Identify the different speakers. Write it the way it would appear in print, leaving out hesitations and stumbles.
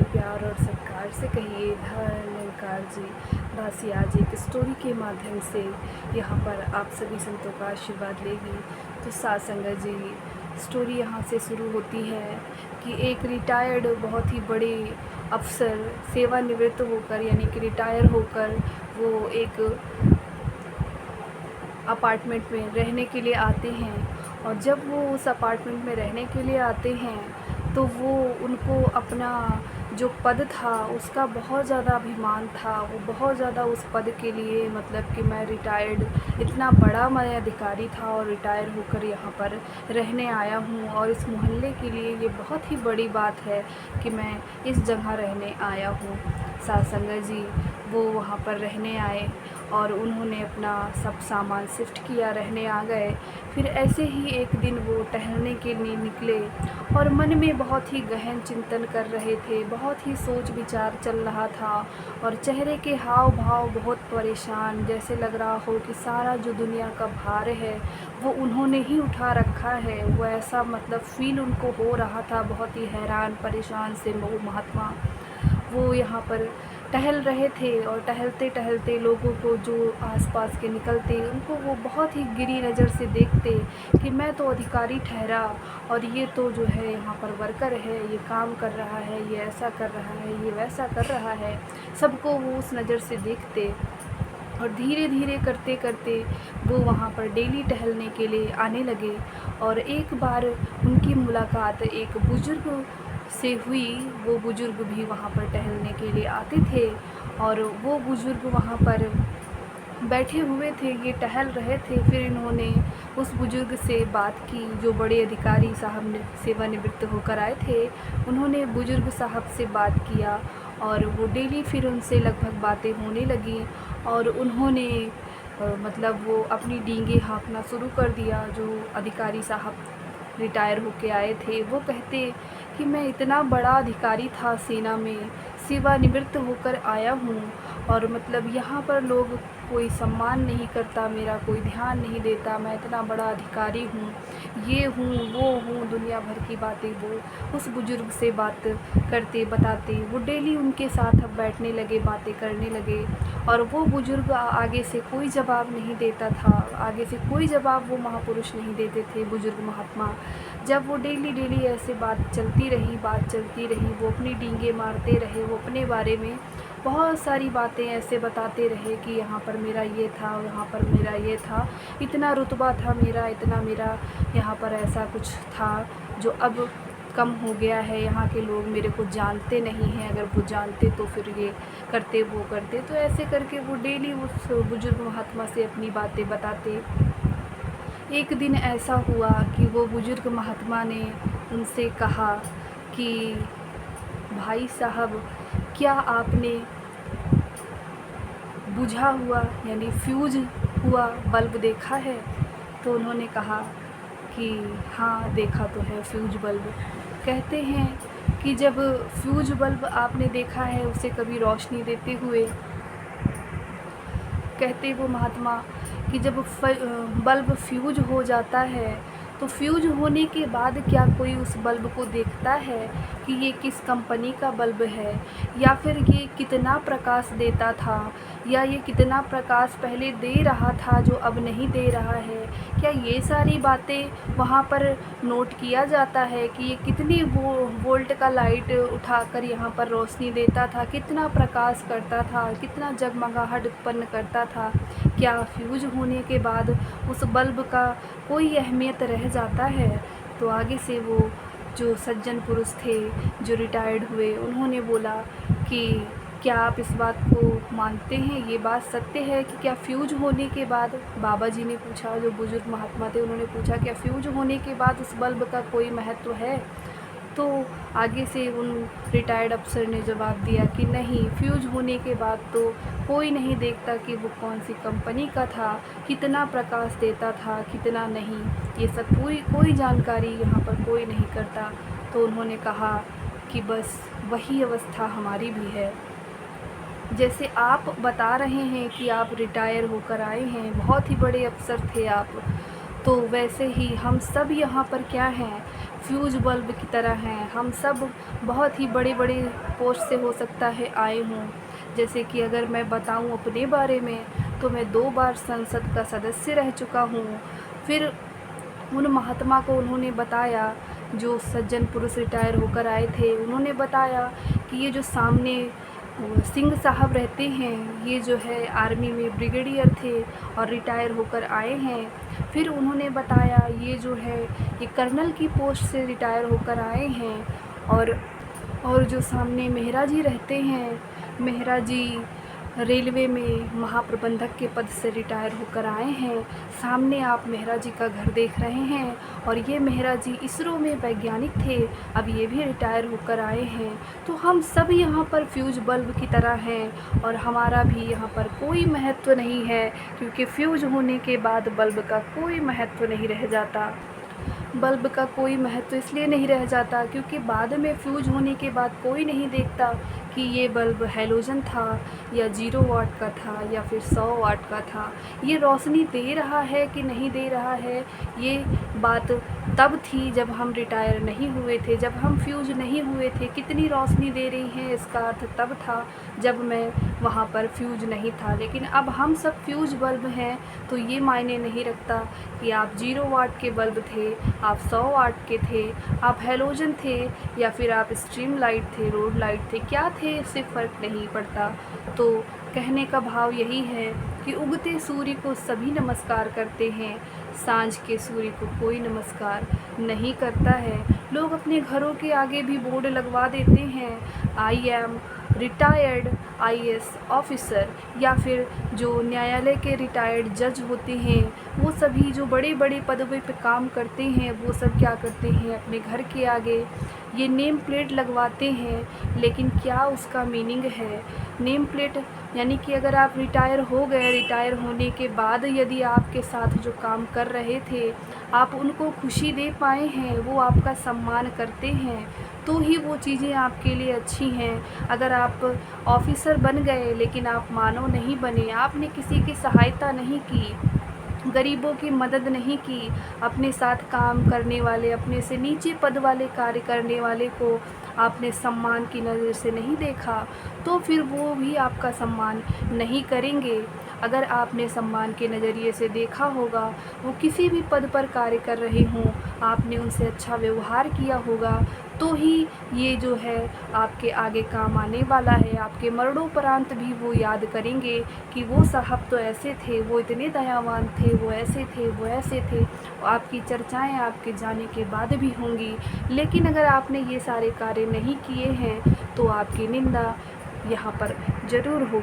Speaker 1: प्यार और सत्कार से कहिए धन्यकार जी। दासी आज एक स्टोरी के माध्यम से यहाँ पर आप सभी संतों का आशीर्वाद लेगी। तो साथ संगत जी, स्टोरी यहाँ से शुरू होती है कि एक रिटायर्ड बहुत ही बड़े अफसर सेवानिवृत्त होकर यानी कि रिटायर होकर वो एक अपार्टमेंट में रहने के लिए आते हैं। और जब वो उस अपार्टमेंट में रहने के लिए आते हैं तो वो उनको अपना जो पद था उसका बहुत ज़्यादा अभिमान था। वो बहुत ज़्यादा उस पद के लिए मतलब कि मैं रिटायर्ड, इतना बड़ा मैं अधिकारी था और रिटायर होकर यहाँ पर रहने आया हूँ और इस मोहल्ले के लिए ये बहुत ही बड़ी बात है कि मैं इस जगह रहने आया हूँ। साथ संगत जी, वो वहाँ पर रहने आए और उन्होंने अपना सब सामान शिफ्ट किया, रहने आ गए। फिर ऐसे ही एक दिन वो टहलने के लिए निकले और मन में बहुत ही गहन चिंतन कर रहे थे, बहुत ही सोच विचार चल रहा था और चेहरे के हाव भाव बहुत परेशान, जैसे लग रहा हो कि सारा जो दुनिया का भार है वो उन्होंने ही उठा रखा है। वो ऐसा मतलब फील उनको हो रहा था, बहुत ही हैरान परेशान से वो महात्मा। वो यहाँ पर टहल रहे थे और टहलते टहलते लोगों को जो आसपास के निकलते उनको वो बहुत ही गिरी नज़र से देखते कि मैं तो अधिकारी ठहरा और ये तो जो है यहाँ पर वर्कर है, ये काम कर रहा है, ये ऐसा कर रहा है, ये वैसा कर रहा है। सबको वो उस नज़र से देखते और धीरे धीरे करते करते वो वहाँ पर डेली टहलने के लिए आने लगे। और एक बार उनकी मुलाकात एक बुज़ुर्ग से हुई। वो बुज़ुर्ग भी वहाँ पर टहलने के लिए आते थे और वो बुज़ुर्ग वहाँ पर बैठे हुए थे, ये टहल रहे थे। फिर इन्होंने उस बुज़ुर्ग से बात की, जो बड़े अधिकारी साहब ने सेवानिवृत्त होकर आए थे। उन्होंने बुज़ुर्ग साहब से बात किया और वो डेली फिर उनसे लगभग बातें होने लगी और उन्होंने मतलब वो अपनी डींगे हाँकना शुरू कर दिया। जो अधिकारी साहब रिटायर होके आए थे वो कहते कि मैं इतना बड़ा अधिकारी था सेना में, सेवानिवृत्त होकर आया हूँ और मतलब यहाँ पर लोग कोई सम्मान नहीं करता, मेरा कोई ध्यान नहीं देता। मैं इतना बड़ा अधिकारी हूँ, ये हूँ वो हूँ, दुनिया भर की बातें वो उस बुज़ुर्ग से बात करते बताते। वो डेली उनके साथ अब बैठने लगे, बातें करने लगे और वो बुज़ुर्ग आगे से कोई जवाब नहीं देता था, आगे से कोई जवाब वो महापुरुष नहीं देते थे, बुज़ुर्ग महात्मा। जब वो डेली डेली ऐसे बात चलती रही, वो अपनी डींगे मारते रहे, वो अपने बारे में बहुत सारी बातें ऐसे बताते रहे कि यहाँ पर मेरा ये था, यहाँ पर मेरा ये था, इतना रुतबा था मेरा, इतना मेरा यहाँ पर ऐसा कुछ था जो अब कम हो गया है। यहाँ के लोग मेरे को जानते नहीं हैं, अगर वो जानते तो फिर ये करते वो करते। तो ऐसे करके वो डेली उस बुज़ुर्ग महात्मा से अपनी बातें बताते। एक दिन ऐसा हुआ कि वो बुज़ुर्ग महात्मा ने उनसे कहा कि भाई साहब, क्या आपने बुझा हुआ यानी फ्यूज़ हुआ बल्ब देखा है? तो उन्होंने कहा कि हाँ देखा तो है फ्यूज़ बल्ब। कहते हैं कि जब फ्यूज़ बल्ब आपने देखा है उसे कभी रोशनी देते हुए? कहते वो महात्मा कि जब बल्ब फ्यूज हो जाता है तो फ्यूज होने के बाद क्या कोई उस बल्ब को देखता है कि ये किस कंपनी का बल्ब है, या फिर ये कितना प्रकाश देता था, या ये कितना प्रकाश पहले दे रहा था जो अब नहीं दे रहा है? क्या ये सारी बातें वहाँ पर नोट किया जाता है कि ये कितनी वोल्ट का लाइट उठाकर यहाँ पर रोशनी देता था, कितना प्रकाश करता था, कितना जगमगाहट उत्पन्न करता था? क्या फ्यूज होने के बाद उस बल्ब का कोई अहमियत रह जाता है? तो आगे से वो जो सज्जन पुरुष थे जो रिटायर्ड हुए, उन्होंने बोला कि क्या आप इस बात को मानते हैं, ये बात सत्य है कि क्या फ्यूज होने के बाद? बाबा जी ने पूछा, जो बुजुर्ग महात्मा थे उन्होंने पूछा क्या फ्यूज होने के बाद उस बल्ब का कोई महत्व है? तो आगे से उन रिटायर्ड अफसर ने जवाब दिया कि नहीं, फ्यूज होने के बाद तो कोई नहीं देखता कि वो कौन सी कंपनी का था, कितना प्रकाश देता था, कितना नहीं, ये सब पूरी कोई जानकारी यहाँ पर कोई नहीं करता। तो उन्होंने कहा कि बस वही अवस्था हमारी भी है। जैसे आप बता रहे हैं कि आप रिटायर होकर आए हैं, बहुत ही बड़े अफ़सर थे आप, तो वैसे ही हम सब यहाँ पर क्या हैं, फ्यूज़ बल्ब की तरह हैं। हम सब बहुत ही बड़े-बड़े पोस्ट से हो सकता है आए हों। जैसे कि अगर मैं बताऊँ अपने बारे में, तो मैं 2 बार संसद का सदस्य रह चुका हूँ। फिर उन महात्मा को उन्होंने बताया, जो सज्जन पुरुष रिटायर होकर आए थे, उन्होंने बताया कि ये जो सामने सिंह साहब रहते हैं, ये जो है आर्मी में ब्रिगेडियर थे और रिटायर होकर आए हैं। फिर उन्होंने बताया ये जो है ये कर्नल की पोस्ट से रिटायर होकर आए हैं। और जो सामने मेहरा जी रहते हैं, मेहरा जी रेलवे में महाप्रबंधक के पद से रिटायर होकर आए हैं। सामने आप मेहरा जी का घर देख रहे हैं और ये मेहरा जी इसरो में वैज्ञानिक थे, अब ये भी रिटायर होकर आए हैं। तो हम सब यहाँ पर फ्यूज़ बल्ब की तरह हैं और हमारा भी यहाँ पर कोई महत्व नहीं है, क्योंकि फ्यूज़ होने के बाद बल्ब का कोई महत्व नहीं रह जाता। बल्ब का कोई महत्व इसलिए नहीं रह जाता क्योंकि बाद में फ्यूज होने के बाद कोई नहीं देखता कि ये बल्ब हैलोजन था या 0 वाट का था या फिर 100 वाट का था। ये रोशनी दे रहा है कि नहीं दे रहा है, ये बात तब थी जब हम रिटायर नहीं हुए थे, जब हम फ्यूज नहीं हुए थे। कितनी रोशनी दे रही है इसका अर्थ तब था जब मैं वहाँ पर फ्यूज नहीं था। लेकिन अब हम सब फ्यूज बल्ब हैं, तो ये मायने नहीं रखता कि आप 0 वाट के बल्ब थे, आप 100 वाट के थे, आप हैलोजन थे या फिर आप स्ट्रीम लाइट थे, रोड लाइट थे, क्या थे, इससे फ़र्क नहीं पड़ता। तो कहने का भाव यही है कि उगते सूर्य को सभी नमस्कार करते हैं, सांझ के सूर्य को कोई नमस्कार नहीं करता है। लोग अपने घरों के आगे भी बोर्ड लगवा देते हैं, I am retired IAS officer, या फिर जो न्यायालय के रिटायर्ड जज होते हैं, वो सभी जो बड़े बड़े पदवी पे काम करते हैं, वो सब क्या करते हैं, अपने घर के आगे ये नेम प्लेट लगवाते हैं। लेकिन क्या उसका मीनिंग है? नेम प्लेट यानी कि अगर आप रिटायर हो गए, रिटायर होने के बाद यदि आपके साथ जो काम कर रहे थे, आप उनको खुशी दे पाए हैं, वो आपका सम्मान करते हैं, तो ही वो चीज़ें आपके लिए अच्छी हैं। अगर आप ऑफिसर बन गए लेकिन आप मानव नहीं बने, आपने किसी की सहायता नहीं की, गरीबों की मदद नहीं की, अपने साथ काम करने वाले, अपने से नीचे पद वाले कार्य करने वाले को आपने सम्मान की नज़र से नहीं देखा, तो फिर वो भी आपका सम्मान नहीं करेंगे। अगर आपने सम्मान के नज़रिए से देखा होगा, वो किसी भी पद पर कार्य कर रहे हों, आपने उनसे अच्छा व्यवहार किया होगा, तो ही ये जो है आपके आगे काम आने वाला है। आपके मरणोपरांत भी वो याद करेंगे कि वो साहब तो ऐसे थे, वो इतने दयावान थे, वो ऐसे थे, वो ऐसे थे। आपकी चर्चाएं आपके जाने के बाद भी होंगी। लेकिन अगर आपने ये सारे कार्य नहीं किए हैं, तो आपकी निंदा यहाँ पर ज़रूर होगी।